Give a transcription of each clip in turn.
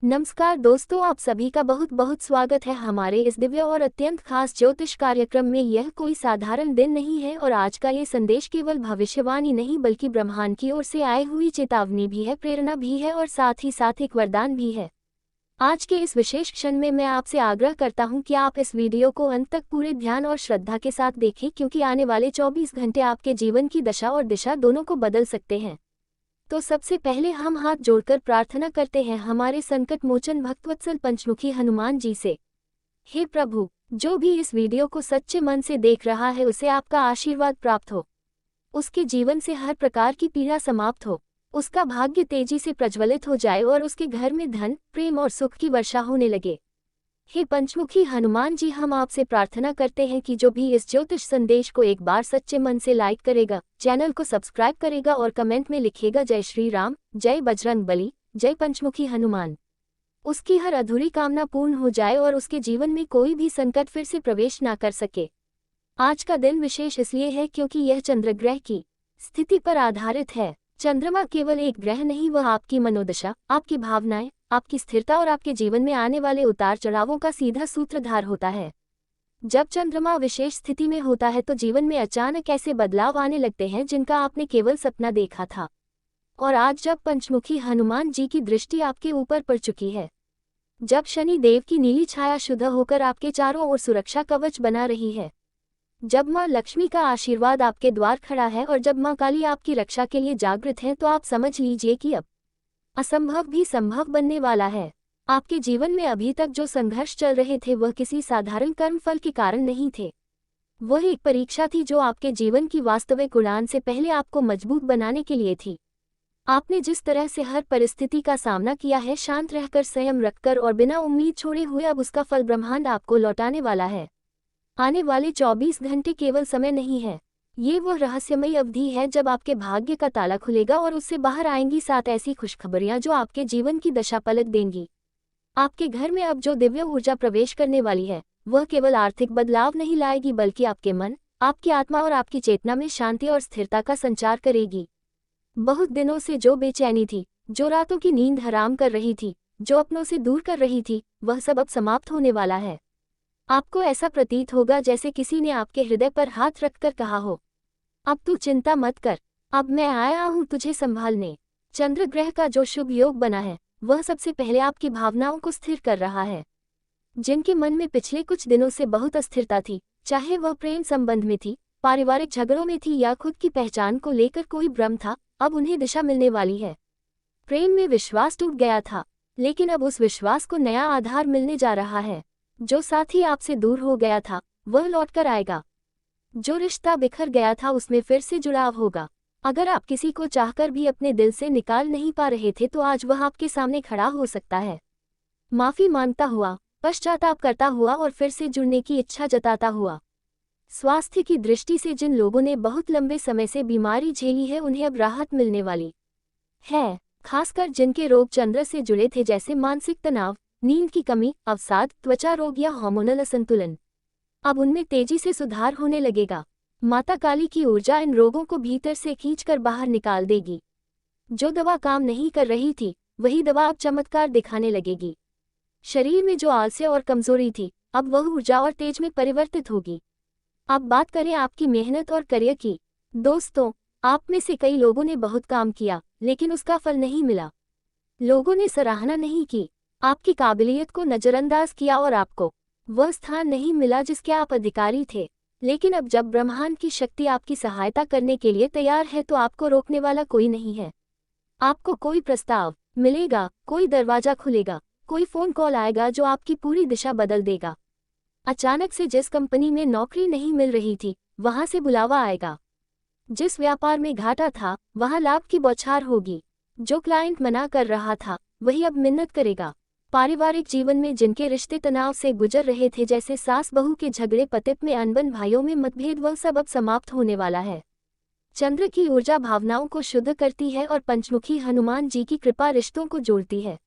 नमस्कार दोस्तों, आप सभी का बहुत बहुत स्वागत है हमारे इस दिव्य और अत्यंत खास ज्योतिष कार्यक्रम में। यह कोई साधारण दिन नहीं है और आज का ये संदेश केवल भविष्यवाणी नहीं बल्कि ब्रह्मांड की ओर से आई हुई चेतावनी भी है, प्रेरणा भी है और साथ ही साथ एक वरदान भी है। आज के इस विशेष क्षण में मैं आपसे आग्रह करता हूं कि आप इस वीडियो को अंत तक पूरे ध्यान और श्रद्धा के साथ देखें, क्योंकि आने वाले 24 घंटे आपके जीवन की दशा और दिशा दोनों को बदल सकते हैं। तो सबसे पहले हम हाथ जोड़कर प्रार्थना करते हैं हमारे संकट मोचन भक्तवत्सल पंचमुखी हनुमान जी से। हे प्रभु, जो भी इस वीडियो को सच्चे मन से देख रहा है उसे आपका आशीर्वाद प्राप्त हो, उसके जीवन से हर प्रकार की पीड़ा समाप्त हो, उसका भाग्य तेजी से प्रज्वलित हो जाए और उसके घर में धन, प्रेम और सुख की वर्षा होने लगे। हे पंचमुखी हनुमान जी, हम आपसे प्रार्थना करते हैं कि जो भी इस ज्योतिष संदेश को एक बार सच्चे मन से लाइक करेगा, चैनल को सब्सक्राइब करेगा और कमेंट में लिखेगा जय श्री राम, जय बजरंग बली, जय पंचमुखी हनुमान, उसकी हर अधूरी कामना पूर्ण हो जाए और उसके जीवन में कोई भी संकट फिर से प्रवेश ना कर सके। आज का दिन विशेष इसलिए है क्योंकि यह चंद्रग्रह की स्थिति पर आधारित है। चंद्रमा केवल एक ग्रह नहीं, वह आपकी मनोदशा, आपकी भावनाएं, आपकी स्थिरता और आपके जीवन में आने वाले उतार चढ़ावों का सीधा सूत्रधार होता है। जब चंद्रमा विशेष स्थिति में होता है तो जीवन में अचानक ऐसे बदलाव आने लगते हैं जिनका आपने केवल सपना देखा था। और आज जब पंचमुखी हनुमान जी की दृष्टि आपके ऊपर पड़ चुकी है, जब शनि देव की नीली छाया शुद्ध होकर आपके चारों ओर सुरक्षा कवच बना रही है, जब माँ लक्ष्मी का आशीर्वाद आपके द्वार खड़ा है और जब माँ काली आपकी रक्षा के लिए जागृत है, तो आप समझ लीजिए कि अब असंभव भी संभव बनने वाला है। आपके जीवन में अभी तक जो संघर्ष चल रहे थे वह किसी साधारण कर्मफल के कारण नहीं थे। वह एक परीक्षा थी जो आपके जीवन की वास्तविक उड़ान से पहले आपको मजबूत बनाने के लिए थी। आपने जिस तरह से हर परिस्थिति का सामना किया है, शांत रहकर, संयम रखकर और बिना उम्मीद छोड़े हुए, अब उसका फल ब्रह्मांड आपको लौटाने वाला है। आने वाले 24 घंटे केवल समय नहीं है, ये वह रहस्यमयी अवधि है जब आपके भाग्य का ताला खुलेगा और उससे बाहर आएंगी 7 ऐसी खुशखबरियां जो आपके जीवन की दशा पलट देंगी। आपके घर में अब जो दिव्य ऊर्जा प्रवेश करने वाली है वह केवल आर्थिक बदलाव नहीं लाएगी बल्कि आपके मन, आपकी आत्मा और आपकी चेतना में शांति और स्थिरता का संचार करेगी। बहुत दिनों से जो बेचैनी थी, जो रातों की नींद हराम कर रही थी, जो अपनों से दूर कर रही थी, वह सब अब समाप्त होने वाला है। आपको ऐसा प्रतीत होगा जैसे किसी ने आपके हृदय पर हाथ रखकर कहा हो, अब तू चिंता मत कर, अब मैं आया हूँ तुझे संभालने। चंद्रग्रह का जो शुभ योग बना है वह सबसे पहले आपकी भावनाओं को स्थिर कर रहा है। जिनके मन में पिछले कुछ दिनों से बहुत अस्थिरता थी, चाहे वह प्रेम संबंध में थी, पारिवारिक झगड़ों में थी या खुद की पहचान को लेकर कोई भ्रम था, अब उन्हें दिशा मिलने वाली है। प्रेम में विश्वास टूट गया था, लेकिन अब उस विश्वास को नया आधार मिलने जा रहा है। जो साथी आपसे दूर हो गया था वह लौटकर आएगा, जो रिश्ता बिखर गया था उसमें फिर से जुड़ाव होगा। अगर आप किसी को चाहकर भी अपने दिल से निकाल नहीं पा रहे थे तो आज वह आपके सामने खड़ा हो सकता है, माफी मांगता हुआ, पश्चाताप करता हुआ और फिर से जुड़ने की इच्छा जताता हुआ। स्वास्थ्य की दृष्टि से जिन लोगों ने बहुत लंबे समय से बीमारी झेली है उन्हें अब राहत मिलने वाली है, खासकर जिनके रोग चंद्र से जुड़े थे, जैसे मानसिक तनाव, नींद की कमी, अवसाद, त्वचा रोग या हार्मोनल असंतुलन। अब उनमें तेजी से सुधार होने लगेगा। माता काली की ऊर्जा इन रोगों को भीतर से खींचकर बाहर निकाल देगी। जो दवा काम नहीं कर रही थी वही दवा अब चमत्कार दिखाने लगेगी। शरीर में जो आलस्य और कमजोरी थी अब वह ऊर्जा और तेज में परिवर्तित होगी। अब बात करें आपकी मेहनत और करियर की। दोस्तों, आप में से कई लोगों ने बहुत काम किया लेकिन उसका फल नहीं मिला। लोगों ने सराहना नहीं की, आपकी काबिलियत को नजरअंदाज किया और आपको वह स्थान नहीं मिला जिसके आप अधिकारी थे। लेकिन अब जब ब्रह्मांड की शक्ति आपकी सहायता करने के लिए तैयार है तो आपको रोकने वाला कोई नहीं है। आपको कोई प्रस्ताव मिलेगा, कोई दरवाजा खुलेगा, कोई फोन कॉल आएगा जो आपकी पूरी दिशा बदल देगा। अचानक से जिस कंपनी में नौकरी नहीं मिल रही थी वहां से बुलावा आएगा। जिस व्यापार में घाटा था वहां लाभ की बौछार होगी। जो क्लाइंट मना कर रहा था वही अब मिन्नत करेगा। पारिवारिक जीवन में जिनके रिश्ते तनाव से गुजर रहे थे, जैसे सास बहू के झगड़े, पति में अनबन, भाइयों में मतभेद, वह सब अब समाप्त होने वाला है। चंद्र की ऊर्जा भावनाओं को शुद्ध करती है और पंचमुखी हनुमान जी की कृपा रिश्तों को जोड़ती है।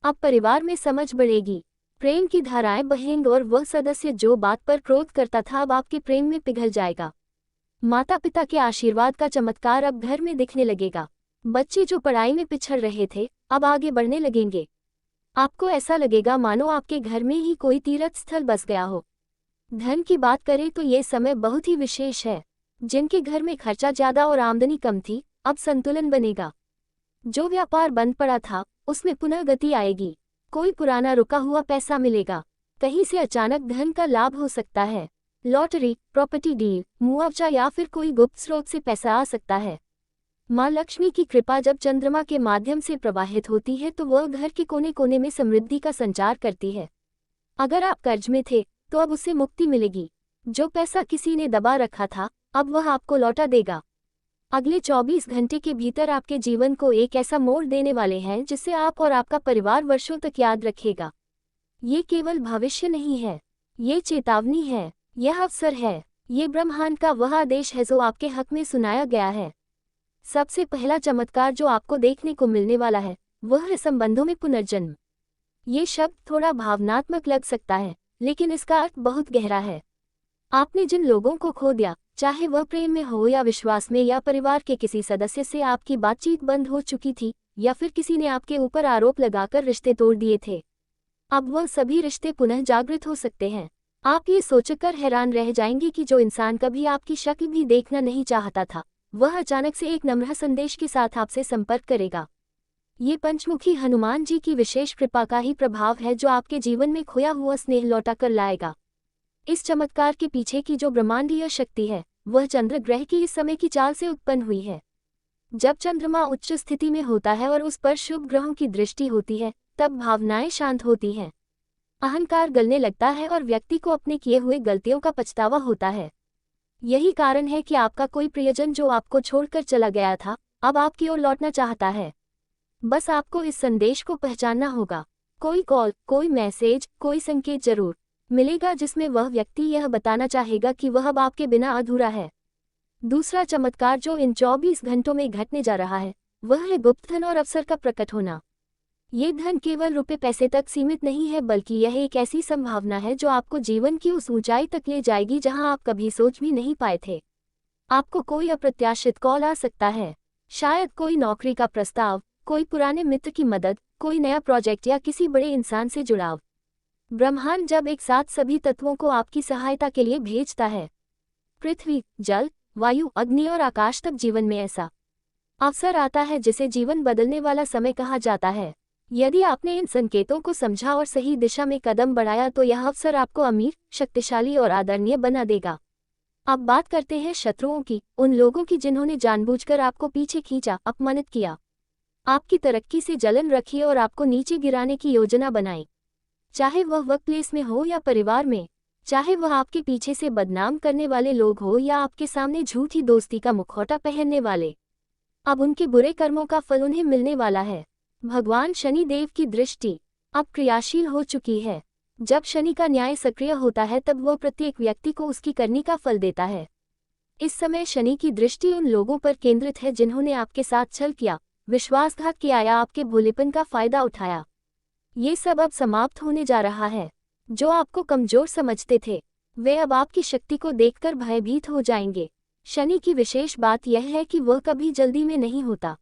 अब परिवार में समझ बढ़ेगी, प्रेम की धाराएं बहेंगी और वह सदस्य जो बात पर क्रोध करता था अब आपके प्रेम में पिघल जाएगा। माता पिता के आशीर्वाद का चमत्कार अब घर में दिखने लगेगा। बच्चे जो पढ़ाई में पिछड़ रहे थे अब आगे बढ़ने लगेंगे। आपको ऐसा लगेगा मानो आपके घर में ही कोई तीर्थ स्थल बस गया हो। धन की बात करें तो ये समय बहुत ही विशेष है। जिनके घर में खर्चा ज्यादा और आमदनी कम थी, अब संतुलन बनेगा। जो व्यापार बंद पड़ा था, उसमें पुनः गति आएगी। कोई पुराना रुका हुआ पैसा मिलेगा। कहीं से अचानक धन का लाभ हो सकता है। लॉटरी, प्रॉपर्टी डील, मुआवजा या फिर कोई गुप्त स्रोत से पैसा आ सकता है। माँ लक्ष्मी की कृपा जब चंद्रमा के माध्यम से प्रवाहित होती है तो वह घर के कोने कोने में समृद्धि का संचार करती है। अगर आप कर्ज में थे तो अब उससे मुक्ति मिलेगी। जो पैसा किसी ने दबा रखा था, अब वह आपको लौटा देगा। अगले 24 घंटे के भीतर आपके जीवन को एक ऐसा मोड़ देने वाले हैं जिससे आप और आपका परिवार वर्षों तक याद रखेगा। ये केवल भविष्य नहीं है, ये चेतावनी है, यह अवसर है, ये ब्रह्मांड का वह आदेश है जो आपके हक में सुनाया गया है। सबसे पहला चमत्कार जो आपको देखने को मिलने वाला है, वह है संबंधों में पुनर्जन्म। ये शब्द थोड़ा भावनात्मक लग सकता है, लेकिन इसका अर्थ बहुत गहरा है। आपने जिन लोगों को खो दिया, चाहे वह प्रेम में हो या विश्वास में या परिवार के किसी सदस्य से आपकी बातचीत बंद हो चुकी थी, या फिर किसी ने आपके ऊपर आरोप लगाकर रिश्ते तोड़ दिए थे, अब वह सभी रिश्ते पुनः जागृत हो सकते हैं। आप ये सोचकर हैरान रह जाएंगे कि जो इंसान कभी आपकी शक्ल भी देखना नहीं चाहता था, वह अचानक से एक नम्र संदेश के साथ आपसे संपर्क करेगा। ये पंचमुखी हनुमान जी की विशेष कृपा का ही प्रभाव है जो आपके जीवन में खोया हुआ स्नेह लौटा कर लाएगा। इस चमत्कार के पीछे की जो ब्रह्मांडीय शक्ति है, वह चंद्र ग्रह की इस समय की चाल से उत्पन्न हुई है। जब चंद्रमा उच्च स्थिति में होता है और उस पर शुभ ग्रहों की दृष्टि होती है, तब भावनाएं शांत होती हैं, अहंकार गलने लगता है और व्यक्ति को अपने किए हुए गलतियों का पछतावा होता है। यही कारण है कि आपका कोई प्रियजन जो आपको छोड़कर चला गया था, अब आपकी ओर लौटना चाहता है। बस आपको इस संदेश को पहचानना होगा। कोई कॉल, कोई मैसेज, कोई संकेत जरूर मिलेगा जिसमें वह व्यक्ति यह बताना चाहेगा कि वह अब आपके बिना अधूरा है। दूसरा चमत्कार जो इन 24 घंटों में घटने जा रहा है, वह है गुप्त धन और अवसर का प्रकट होना। ये धन केवल रुपए पैसे तक सीमित नहीं है, बल्कि यह एक ऐसी संभावना है जो आपको जीवन की उस ऊंचाई तक ले जाएगी जहां आप कभी सोच भी नहीं पाए थे। आपको कोई अप्रत्याशित कॉल आ सकता है, शायद कोई नौकरी का प्रस्ताव, कोई पुराने मित्र की मदद, कोई नया प्रोजेक्ट या किसी बड़े इंसान से जुड़ाव। ब्रह्मांड जब एक साथ सभी तत्वों को आपकी सहायता के लिए भेजता है, पृथ्वी, जल, वायु, अग्नि और आकाश तक जीवन में ऐसा अवसर आता है जिसे जीवन बदलने वाला समय कहा जाता है। यदि आपने इन संकेतों को समझा और सही दिशा में कदम बढ़ाया तो यह अवसर आपको अमीर, शक्तिशाली और आदरणीय बना देगा। अब बात करते हैं शत्रुओं की, उन लोगों की जिन्होंने जानबूझकर आपको पीछे खींचा, अपमानित किया, आपकी तरक्की से जलन रखी और आपको नीचे गिराने की योजना बनाई। चाहे वह वर्कप्लेस में हो या परिवार में, चाहे वह आपके पीछे से बदनाम करने वाले लोग हो या आपके सामने झूठी दोस्ती का मुखौटा पहनने वाले, अब उनके बुरे कर्मों का फल उन्हें मिलने वाला है। भगवान शनि देव की दृष्टि अब क्रियाशील हो चुकी है। जब शनि का न्याय सक्रिय होता है तब वह प्रत्येक व्यक्ति को उसकी करनी का फल देता है। इस समय शनि की दृष्टि उन लोगों पर केंद्रित है जिन्होंने आपके साथ छल किया, विश्वासघात किया या आपके भोलेपन का फायदा उठाया। ये सब अब समाप्त होने जा रहा है। जो आपको कमजोर समझते थे, वे अब आपकी शक्ति को देखकर भयभीत हो जाएंगे। शनि की विशेष बात यह है कि वह कभी जल्दी में नहीं होता,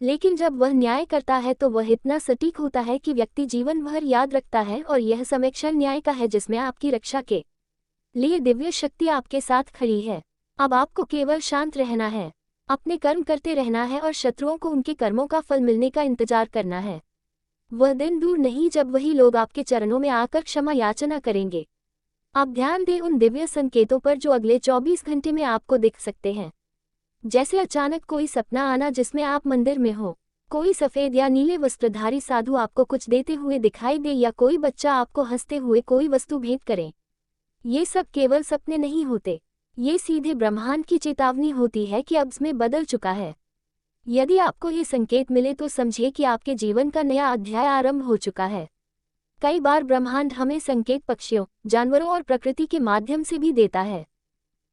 लेकिन जब वह न्याय करता है तो वह इतना सटीक होता है कि व्यक्ति जीवन भर याद रखता है। और यह समय क्षण न्याय का है जिसमें आपकी रक्षा के लिए दिव्य शक्ति आपके साथ खड़ी है। अब आपको केवल शांत रहना है, अपने कर्म करते रहना है और शत्रुओं को उनके कर्मों का फल मिलने का इंतजार करना है। वह दिन दूर नहीं जब वही लोग आपके चरणों में आकर क्षमा याचना करेंगे। आप ध्यान दें उन दिव्य संकेतों पर जो अगले 24 घंटे में आपको दिख सकते हैं। जैसे अचानक कोई सपना आना जिसमें आप मंदिर में हो, कोई सफेद या नीले वस्त्रधारी साधु आपको कुछ देते हुए दिखाई दे, या कोई बच्चा आपको हंसते हुए कोई वस्तु भेंट करे। ये सब केवल सपने नहीं होते, ये सीधे ब्रह्मांड की चेतावनी होती है कि अब समय बदल चुका है। यदि आपको ये संकेत मिले तो समझिए कि आपके जीवन का नया अध्याय आरंभ हो चुका है। कई बार ब्रह्मांड हमें संकेत पक्षियों, जानवरों और प्रकृति के माध्यम से भी देता है।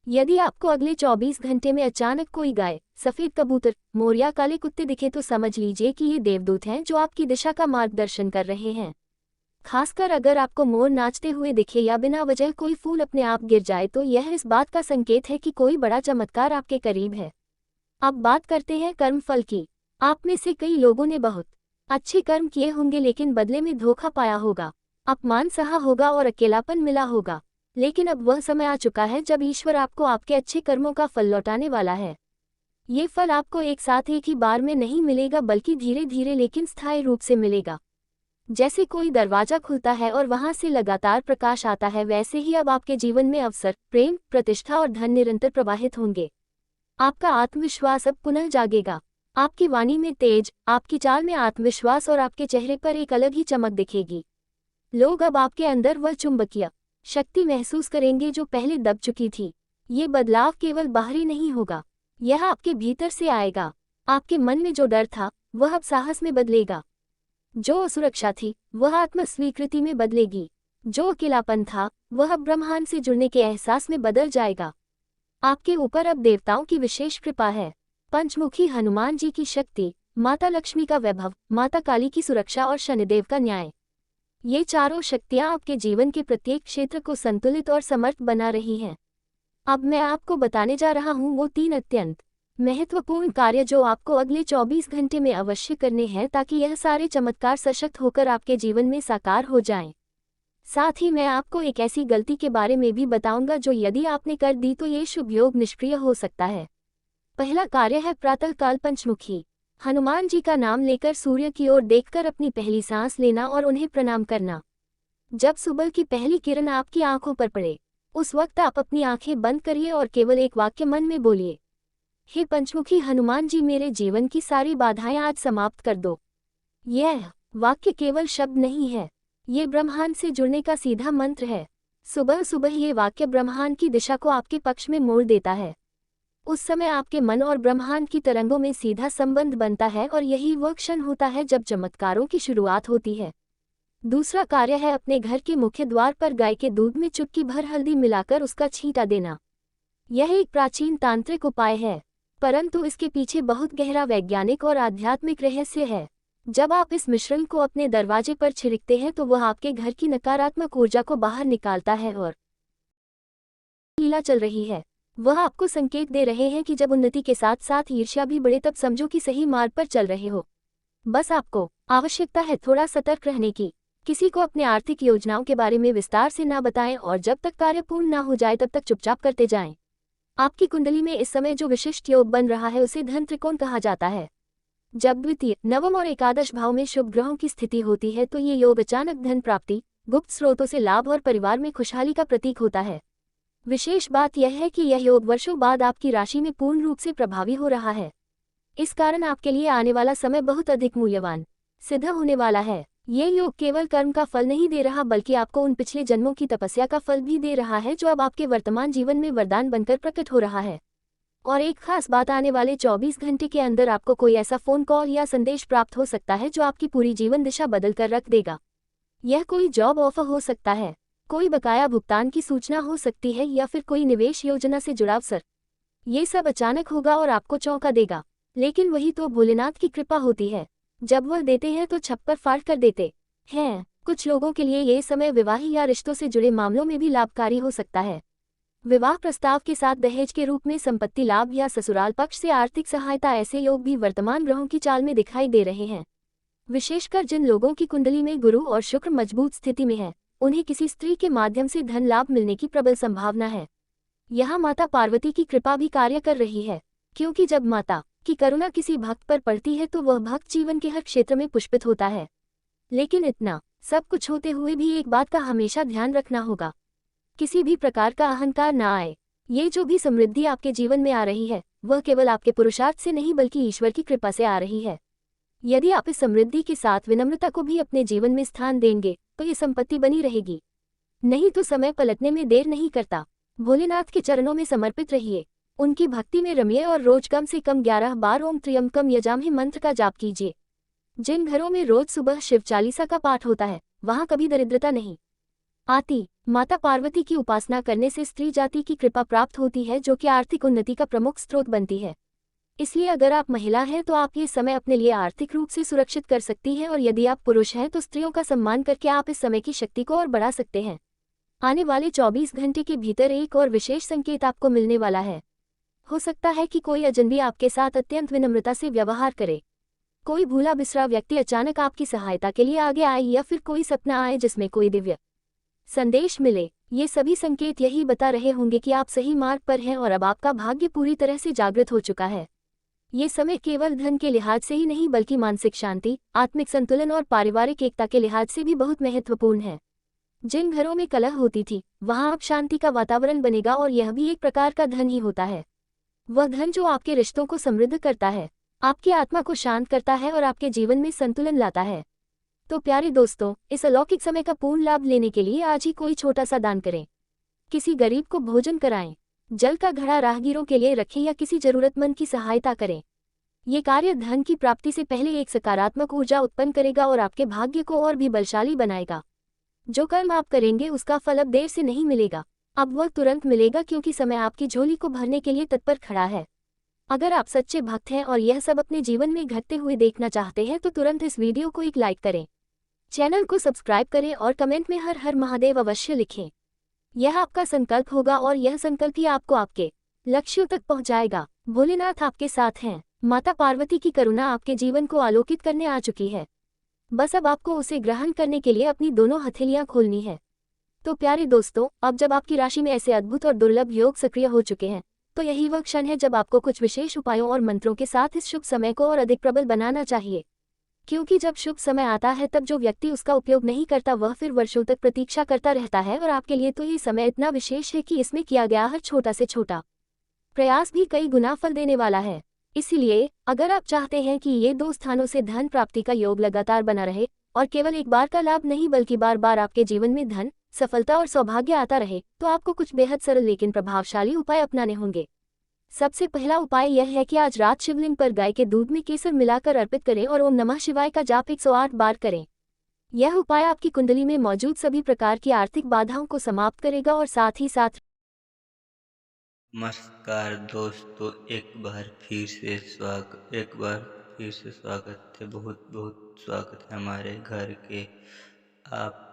यदि आपको अगले 24 घंटे में अचानक कोई गाय, सफेद कबूतर, मोर या काले कुत्ते दिखे तो समझ लीजिए कि ये देवदूत हैं जो आपकी दिशा का मार्गदर्शन कर रहे हैं। खासकर अगर आपको मोर नाचते हुए दिखे या बिना वजह कोई फूल अपने आप गिर जाए तो यह इस बात का संकेत है कि कोई बड़ा चमत्कार आपके करीब है। अब बात करते हैं कर्मफल की। आप में से कई लोगों ने बहुत अच्छे कर्म किए होंगे लेकिन बदले में धोखा पाया होगा, अपमान सहा होगा और अकेलापन मिला होगा। लेकिन अब वह समय आ चुका है जब ईश्वर आपको आपके अच्छे कर्मों का फल लौटाने वाला है। ये फल आपको एक साथ एक ही बार में नहीं मिलेगा बल्कि धीरे धीरे लेकिन स्थायी रूप से मिलेगा। जैसे कोई दरवाजा खुलता है और वहां से लगातार प्रकाश आता है, वैसे ही अब आपके जीवन में अवसर, प्रेम, प्रतिष्ठा और धन निरंतर प्रवाहित होंगे। आपका आत्मविश्वास अब पुनः जागेगा। आपकी वाणी में तेज, आपकी चाल में आत्मविश्वास और आपके चेहरे पर एक अलग ही चमक दिखेगी। लोग अब आपके अंदर वह चुंबकीय शक्ति महसूस करेंगे जो पहले दब चुकी थी। ये बदलाव केवल बाहरी नहीं होगा, यह आपके भीतर से आएगा। आपके मन में जो डर था वह अब साहस में बदलेगा, जो असुरक्षा थी वह आत्मस्वीकृति में बदलेगी, जो अकेलापन था वह अब ब्रह्मांड से जुड़ने के एहसास में बदल जाएगा। आपके ऊपर अब देवताओं की विशेष कृपा है। पंचमुखी हनुमान जी की शक्ति, माता लक्ष्मी का वैभव, माता काली की सुरक्षा और शनिदेव का न्याय, ये चारों शक्तियां आपके जीवन के प्रत्येक क्षेत्र को संतुलित और समर्थ बना रही हैं। अब मैं आपको बताने जा रहा हूँ वो 3 अत्यंत महत्वपूर्ण कार्य जो आपको अगले 24 घंटे में अवश्य करने हैं ताकि यह सारे चमत्कार सशक्त होकर आपके जीवन में साकार हो जाएं। साथ ही मैं आपको एक ऐसी गलती के बारे में भी बताऊंगा जो यदि आपने कर दी तो ये शुभ योग निष्क्रिय हो सकता है। पहला कार्य है प्रातःकाल पंचमुखी हनुमान जी का नाम लेकर सूर्य की ओर देखकर अपनी पहली सांस लेना और उन्हें प्रणाम करना। जब सुबह की पहली किरण आपकी आंखों पर पड़े, उस वक्त आप अपनी आंखें बंद करिए और केवल एक वाक्य मन में बोलिए, हे पंचमुखी हनुमान जी, मेरे जीवन की सारी बाधाएं आज समाप्त कर दो। यह वाक्य केवल शब्द नहीं है, ये ब्रह्मांड से जुड़ने का सीधा मंत्र है। सुबह सुबह ये वाक्य ब्रह्मांड की दिशा को आपके पक्ष में मोड़ देता है। उस समय आपके मन और ब्रह्मांड की तरंगों में सीधा संबंध बनता है और यही वह क्षण होता है जब चमत्कारों की शुरुआत होती है। दूसरा कार्य है अपने घर के मुख्य द्वार पर गाय के दूध में चुटकी भर हल्दी मिलाकर उसका छींटा देना। यह एक प्राचीन तांत्रिक उपाय है, परंतु इसके पीछे बहुत गहरा वैज्ञानिक और आध्यात्मिक रहस्य है। जब आप इस मिश्रण को अपने दरवाजे पर छिड़कते हैं तो वह आपके घर की नकारात्मक ऊर्जा को बाहर निकालता है और लीला चल रही है। वह आपको संकेत दे रहे हैं कि जब उन्नति के साथ साथ ईर्ष्या भी बढ़े तब समझो कि सही मार्ग पर चल रहे हो। बस आपको आवश्यकता है थोड़ा सतर्क रहने की। किसी को अपने आर्थिक योजनाओं के बारे में विस्तार से ना बताएं और जब तक कार्य पूर्ण ना हो जाए तब तक चुपचाप करते जाएं। आपकी कुंडली में इस समय जो विशिष्ट योग बन रहा है उसे धन त्रिकोण कहा जाता है। जब द्वितीय, नवम और एकादश भाव में शुभ ग्रहों की स्थिति होती है तो ये योग अचानक धन प्राप्ति, गुप्त स्रोतों से लाभ और परिवार में खुशहाली का प्रतीक होता है। विशेष बात यह है कि यह योग वर्षों बाद आपकी राशि में पूर्ण रूप से प्रभावी हो रहा है। इस कारण आपके लिए आने वाला समय बहुत अधिक मूल्यवान सिद्ध होने वाला है। ये योग केवल कर्म का फल नहीं दे रहा बल्कि आपको उन पिछले जन्मों की तपस्या का फल भी दे रहा है जो अब आपके वर्तमान जीवन में वरदान बनकर प्रकट हो रहा है। और एक खास बात, आने वाले 24 घंटे के अंदर आपको कोई ऐसा फोन कॉल या संदेश प्राप्त हो सकता है जो आपकी पूरी जीवन दिशा बदल कर रख देगा। यह कोई जॉब ऑफर हो सकता है, कोई बकाया भुगतान की सूचना हो सकती है या फिर कोई निवेश योजना से जुड़ा अवसर। ये सब अचानक होगा और आपको चौंका देगा, लेकिन वही तो भोलेनाथ की कृपा होती है। जब वह देते हैं तो छप्पर फाड़ कर देते हैं। कुछ लोगों के लिए ये समय विवाह या रिश्तों से जुड़े मामलों में भी लाभकारी हो सकता है। विवाह प्रस्ताव के साथ दहेज के रूप में संपत्ति लाभ या ससुराल पक्ष से आर्थिक सहायता, ऐसे योग भी वर्तमान ग्रहों की चाल में दिखाई दे रहे हैं। विशेषकर जिन लोगों की कुंडली में गुरु और शुक्र मजबूत स्थिति में है, उन्हें किसी स्त्री के माध्यम से धन लाभ मिलने की प्रबल संभावना है। यहाँ माता पार्वती की कृपा भी कार्य कर रही है, क्योंकि जब माता की करुणा किसी भक्त पर पड़ती है तो वह भक्त जीवन के हर क्षेत्र में पुष्पित होता है। लेकिन इतना सब कुछ होते हुए भी एक बात का हमेशा ध्यान रखना होगा, किसी भी प्रकार का अहंकार ना आए। ये जो भी समृद्धि आपके जीवन में आ रही है वह केवल आपके पुरुषार्थ से नहीं बल्कि ईश्वर की कृपा से आ रही है। यदि आप इस समृद्धि के साथ विनम्रता को भी अपने जीवन में स्थान देंगे तो ये संपत्ति बनी रहेगी। नहीं तो समय पलटने में देर नहीं करता। भोलेनाथ के चरणों में समर्पित रहिए, उनकी भक्ति में रमिए और रोज कम से कम 11 बार ओम त्र्यंबकम यजामहे मंत्र का जाप कीजिए। जिन घरों में रोज सुबह शिव चालीसा का पाठ होता है वहां कभी दरिद्रता नहीं आती। माता पार्वती की उपासना करने से स्त्री जाति की कृपा प्राप्त होती है जो कि आर्थिक उन्नति का प्रमुख स्रोत बनती है। इसलिए अगर आप महिला हैं तो आप ये समय अपने लिए आर्थिक रूप से सुरक्षित कर सकती हैं और यदि आप पुरुष हैं तो स्त्रियों का सम्मान करके आप इस समय की शक्ति को और बढ़ा सकते हैं। आने वाले 24 घंटे के भीतर एक और विशेष संकेत आपको मिलने वाला है। हो सकता है कि कोई अजनबी आपके साथ अत्यंत विनम्रता से व्यवहार करे। कोई भूला बिसरा व्यक्ति अचानक आपकी सहायता के लिए आगे आए या फिर कोई सपना आए जिसमें कोई दिव्य संदेश मिले। ये सभी संकेत यही बता रहे होंगे कि आप सही मार्ग पर हैं और अब आपका भाग्य पूरी तरह से जागृत हो चुका है। ये समय केवल धन के लिहाज से ही नहीं बल्कि मानसिक शांति, आत्मिक संतुलन और पारिवारिक एकता के लिहाज से भी बहुत महत्वपूर्ण है। जिन घरों में कलह होती थी वहां अब शांति का वातावरण बनेगा और यह भी एक प्रकार का धन ही होता है। वह धन जो आपके रिश्तों को समृद्ध करता है, आपकी आत्मा को शांत करता है और आपके जीवन में संतुलन लाता है। तो प्यारे दोस्तों, इस अलौकिक समय का पूर्ण लाभ लेने के लिए आज ही कोई छोटा सा दान करें। किसी गरीब को भोजन कराएं, जल का घड़ा राहगीरों के लिए रखें या किसी जरूरतमंद की सहायता करें। ये कार्य धन की प्राप्ति से पहले एक सकारात्मक ऊर्जा उत्पन्न करेगा और आपके भाग्य को और भी बलशाली बनाएगा। जो कर्म आप करेंगे उसका फल अब देर से नहीं मिलेगा, अब वह तुरंत मिलेगा क्योंकि समय आपकी झोली को भरने के लिए तत्पर खड़ा है। अगर आप सच्चे भक्त हैं और यह सब अपने जीवन में घटते हुए देखना चाहते हैं तो तुरंत इस वीडियो को एक लाइक करें, चैनल को सब्सक्राइब करें और कमेंट में हर हर महादेव अवश्य लिखें। यह आपका संकल्प होगा और यह संकल्प ही आपको आपके लक्ष्यों तक पहुंचाएगा। भोलेनाथ आपके साथ हैं। माता पार्वती की करुणा आपके जीवन को आलोकित करने आ चुकी है। बस अब आपको उसे ग्रहण करने के लिए अपनी दोनों हथेलियां खोलनी है। तो प्यारे दोस्तों, अब जब आपकी राशि में ऐसे अद्भुत और दुर्लभ योग सक्रिय हो चुके हैं तो यही वह क्षण है जब आपको कुछ विशेष उपायों और मंत्रों के साथ इस शुभ समय को और अधिक प्रबल बनाना चाहिए। क्योंकि जब शुभ समय आता है तब जो व्यक्ति उसका उपयोग नहीं करता वह फिर वर्षों तक प्रतीक्षा करता रहता है, और आपके लिए तो ये समय इतना विशेष है कि इसमें किया गया हर छोटा से छोटा प्रयास भी कई गुना फल देने वाला है। इसलिए अगर आप चाहते हैं कि ये 2 स्थानों से धन प्राप्ति का योग लगातार बना रहे और केवल एक बार का लाभ नहीं बल्कि बार बार आपके जीवन में धन, सफलता और सौभाग्य आता रहे, तो आपको कुछ बेहद सरल लेकिन प्रभावशाली उपाय अपनाने होंगे। सबसे पहला उपाय यह है कि आज रात शिवलिंग पर गाय के दूध में केसर मिलाकर अर्पित करें और ओम नमः शिवाय का जाप 108 बार करें। यह उपाय आपकी कुंडली में मौजूद सभी प्रकार की आर्थिक बाधाओं को समाप्त करेगा और साथ ही साथ नमस्कार दोस्तों, एक बार फिर से स्वागत है। बहुत बहुत स्वागत है हमारे घर के। आप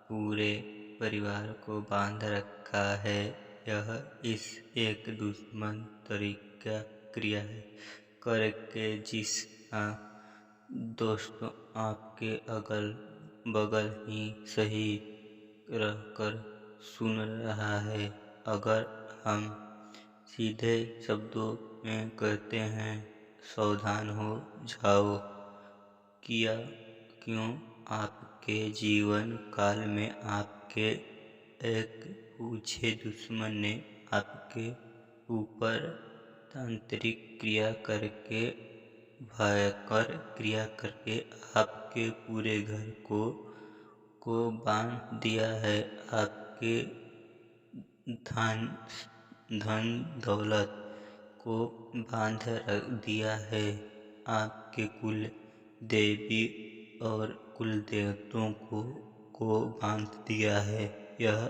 पूरे परिवार को बांध रखा है। यह इस एक दुश्मन तरीका क्रिया है करके जिस दोस्तों आपके अगल बगल ही सही रहकर सुन रहा है। अगर हम सीधे शब्दों में कहते हैं, सावधान हो जाओ। किया क्यों आपके जीवन काल में आपके एक पूछे दुश्मन ने आपके ऊपर तांत्रिक क्रिया करके, भयंकर क्रिया करके आपके पूरे घर को बांध दिया है। आपके धन धन दौलत को बांध रख दिया है। आपके कुल देवी और कुल देवताओं को बांध दिया है। यह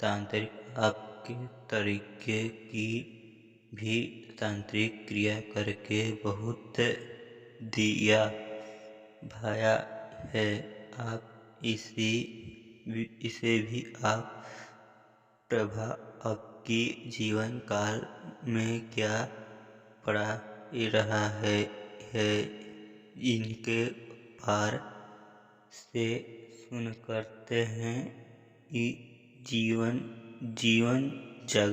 तांत्रिक आपके तरीके की भी तांत्रिक क्रिया करके बहुत दिया भाया है। आप इसे भी आप प्रभाव आपकी जीवन काल में क्या पड़ा रहा है इनके पार से सुन करते हैं। जीवन जीवन जग